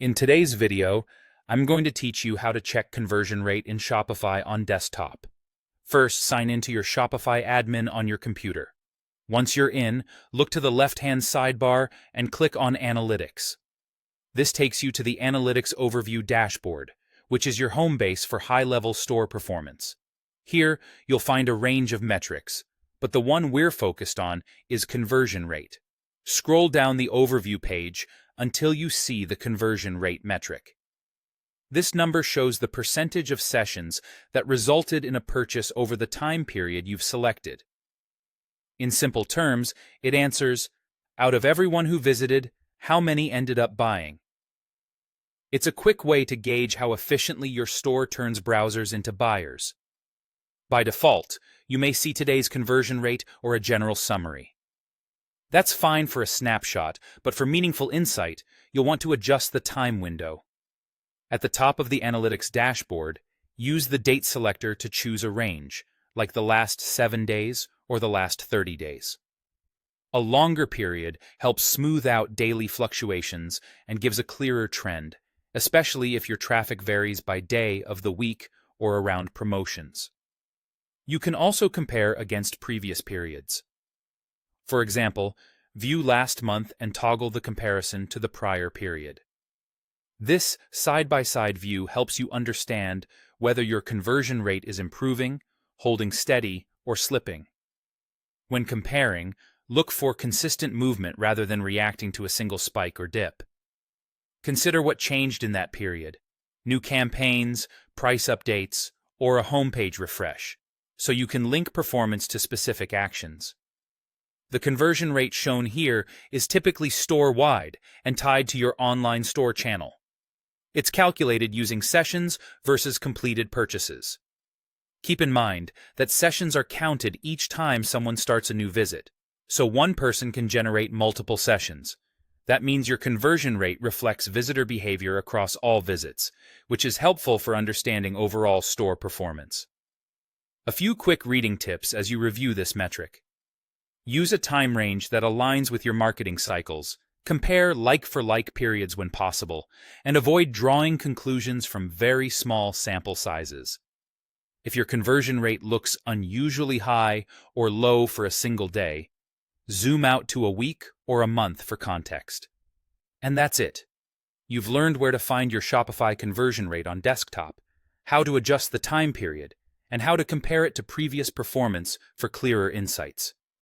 In today's video, I'm going to teach you how to check conversion rate in Shopify on desktop. First, sign into your Shopify admin on your computer. Once you're in, look to the left-hand sidebar and click on Analytics. This takes you to the Analytics Overview dashboard, which is your home base for high-level store performance. Here, you'll find a range of metrics, but the one we're focused on is conversion rate. Scroll down the Overview page until you see the conversion rate metric. This number shows the percentage of sessions that resulted in a purchase over the time period you've selected. In simple terms, it answers, out of everyone who visited, how many ended up buying? It's a quick way to gauge how efficiently your store turns browsers into buyers. By default, you may see today's conversion rate or a general summary. That's fine for a snapshot, but for meaningful insight, you'll want to adjust the time window. At the top of the Analytics dashboard, use the date selector to choose a range, like the last 7 days or the last 30 days. A longer period helps smooth out daily fluctuations and gives a clearer trend, especially if your traffic varies by day of the week or around promotions. You can also compare against previous periods. For example, view last month and toggle the comparison to the prior period. This side-by-side view helps you understand whether your conversion rate is improving, holding steady, or slipping. When comparing, look for consistent movement rather than reacting to a single spike or dip. Consider what changed in that period: new campaigns, price updates, or a homepage refresh, so you can link performance to specific actions. The conversion rate shown here is typically store-wide and tied to your online store channel. It's calculated using sessions versus completed purchases. Keep in mind that sessions are counted each time someone starts a new visit, so one person can generate multiple sessions. That means your conversion rate reflects visitor behavior across all visits, which is helpful for understanding overall store performance. A few quick reading tips as you review this metric. Use a time range that aligns with your marketing cycles. Compare like-for-like periods when possible, and avoid drawing conclusions from very small sample sizes. If your conversion rate looks unusually high or low for a single day, zoom out to a week or a month for context. And that's it. You've learned where to find your Shopify conversion rate on desktop, how to adjust the time period, and how to compare it to previous performance for clearer insights.